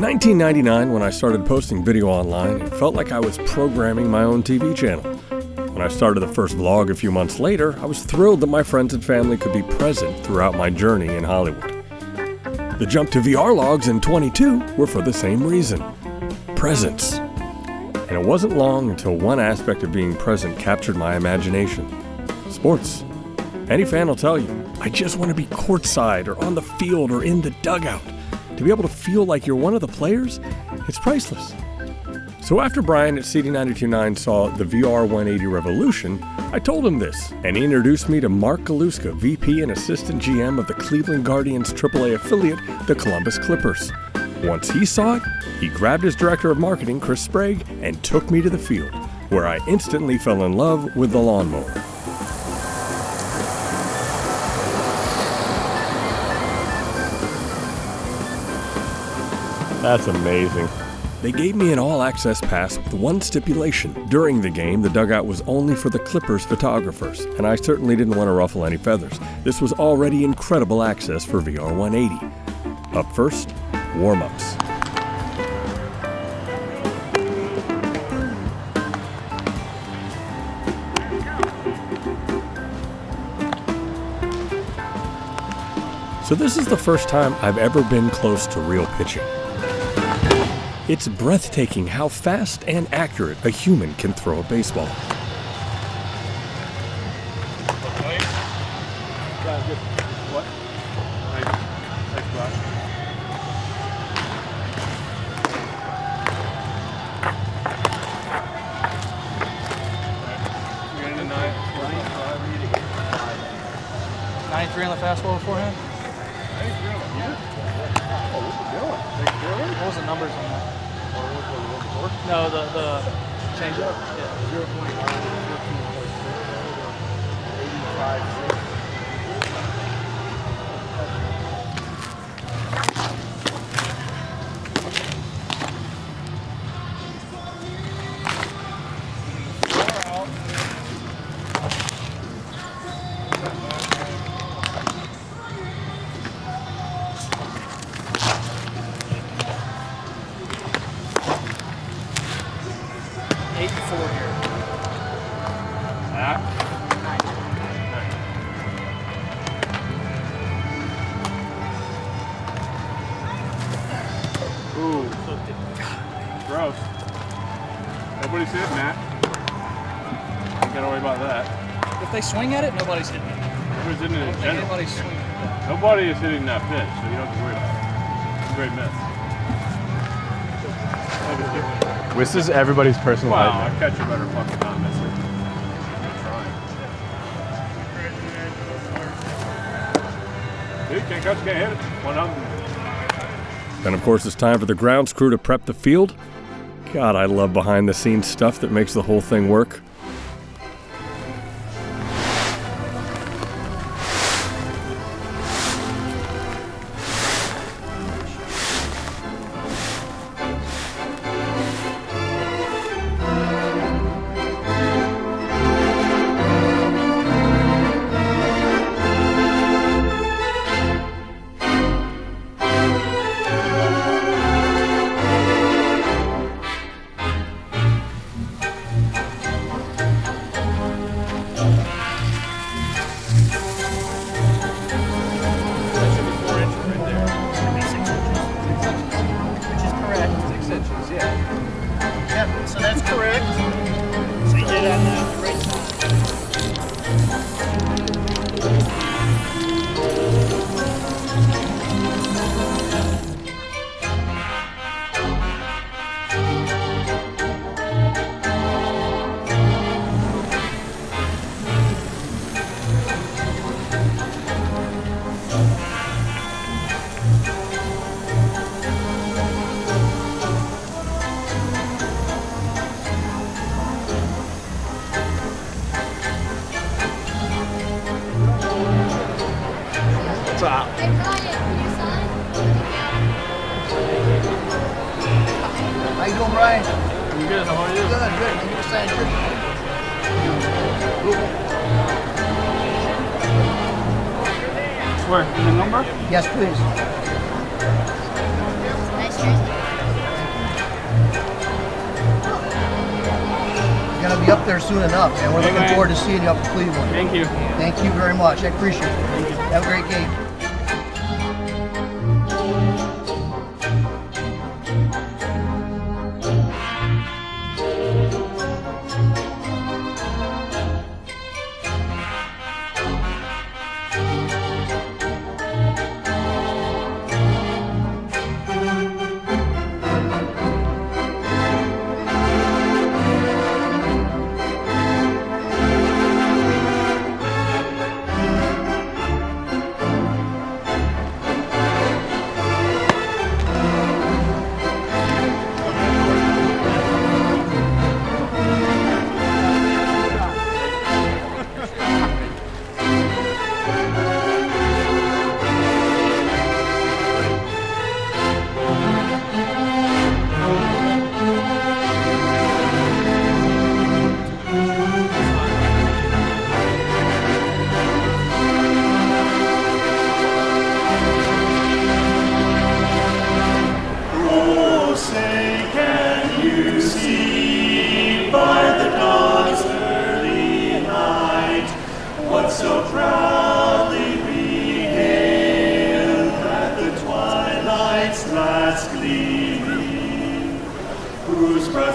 1999, when I started posting video online, it felt like I was programming my own TV channel. When I started the first vlog a few months later, I was thrilled that my friends and family could be present throughout my journey in Hollywood. The jump to VRLOGs in 22 were for the same reason: presence. And it wasn't long until one aspect of being present captured my imagination: sports. Any fan will tell you, I just want to be courtside or on the field or in the dugout. To be able to feel like you're one of the players, it's priceless. So after Brian at CD929 saw the VR180 revolution, I told him this, and he introduced me to Mark Galuska, VP and Assistant GM of the Cleveland Guardians AAA affiliate, the Columbus Clippers. Once he saw it, he grabbed his director of marketing, Chris Sprague, and took me to the field, where I instantly fell in love with the lawnmower. That's amazing. They gave me an all-access pass with one stipulation. During the game, the dugout was only for the Clippers photographers, and I certainly didn't want to ruffle any feathers. This was already incredible access for VR180. Up first, warm-ups. So this is the first time I've ever been close to real pitching. It's breathtaking how fast and accurate a human can throw a baseball. What? Nice block. You're in the 93 on the fastball beforehand? 93 on the Oh, what's it doing? What was the numbers on that? No, the change-up. Yeah. 0.9, 14.85. Ooh, gross. Nobody's hitting that. You gotta worry about that. If they swing at it, nobody's hitting it. Who's hitting it in general? Anybody's swinging at it. Nobody is hitting that pitch, so you don't have to worry about it. Great miss. This is everybody's personal Wow, idea. I catch you better fucking not missing. I'm trying. Dude, can't catch, can't hit it. One of them. Then of course it's time for the grounds crew to prep the field. God, I love behind the scenes stuff that makes the whole thing work. So that's correct. So you did on the right side. What's up? Hey, Brian, can you sign? How you doing, Brian? I'm good, how are you? Good, good. Can you sign your Where? In the number? Yes, please. Nice jersey. going to be up there soon enough, and we're looking Amen. forward to seeing you up in Cleveland. Thank you. Thank you very much. I appreciate it. Have a great game.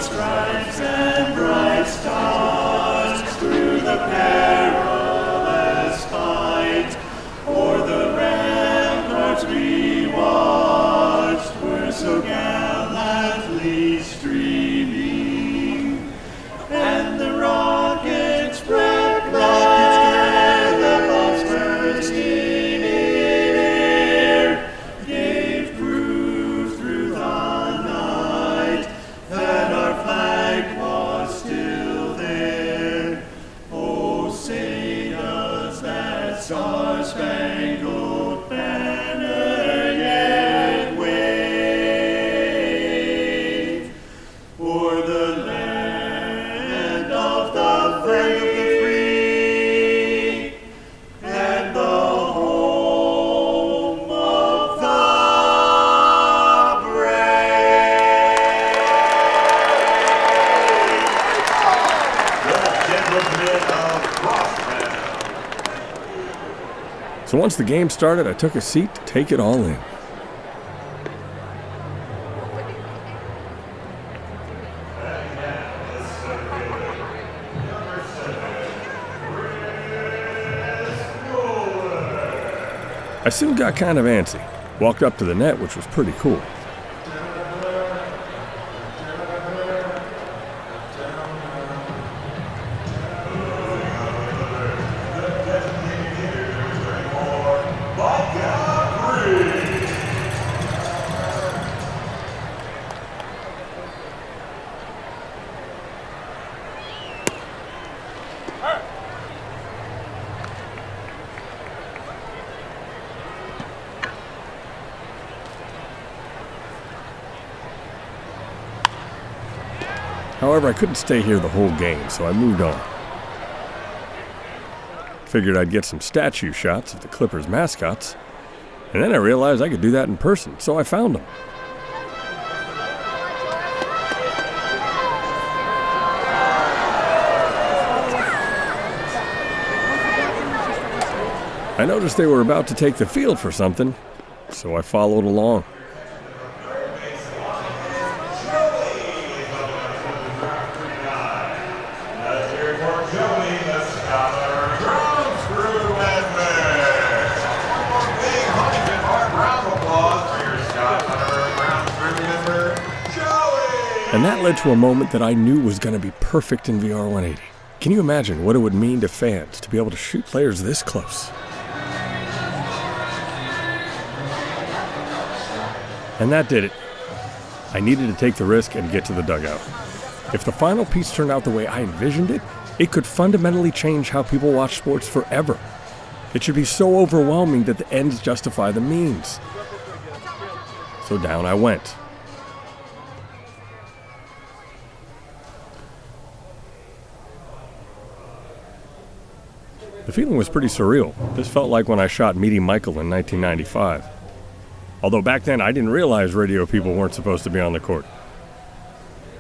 Stripes and bright stars through the perilous fight, o'er the ramparts we watched were so gallantly streaming, and the rockets spread glad, the bombs bursting in air, gave proof through the night that our flag was still there. Oh, say does that star-spangled banner yet wave o'er the land of the free and the home of the So once the game started, I took a seat to take it all in. I soon got kind of antsy. Walked up to the net, which was pretty cool. However, I couldn't stay here the whole game, so I moved on. Figured I'd get some statue shots of the Clippers mascots, and then I realized I could do that in person, so I found them. I noticed they were about to take the field for something, so I followed along. And that led to a moment that I knew was going to be perfect in VR180. Can you imagine what it would mean to fans to be able to shoot players this close? And that did it. I needed to take the risk and get to the dugout. If the final piece turned out the way I envisioned it, it could fundamentally change how people watch sports forever. It should be so overwhelming that the ends justify the means. So down I went. The feeling was pretty surreal. This felt like when I shot Meeting Michael in 1995. Although back then I didn't realize radio people weren't supposed to be on the court.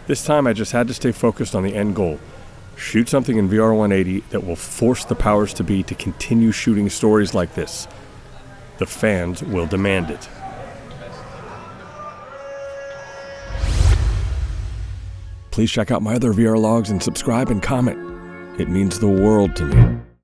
This time I just had to stay focused on the end goal, Shoot something in VR180 that will force the powers to be to continue shooting stories like this. The fans will demand it. Please check out my other VRLOGs and subscribe and comment. It means the world to me.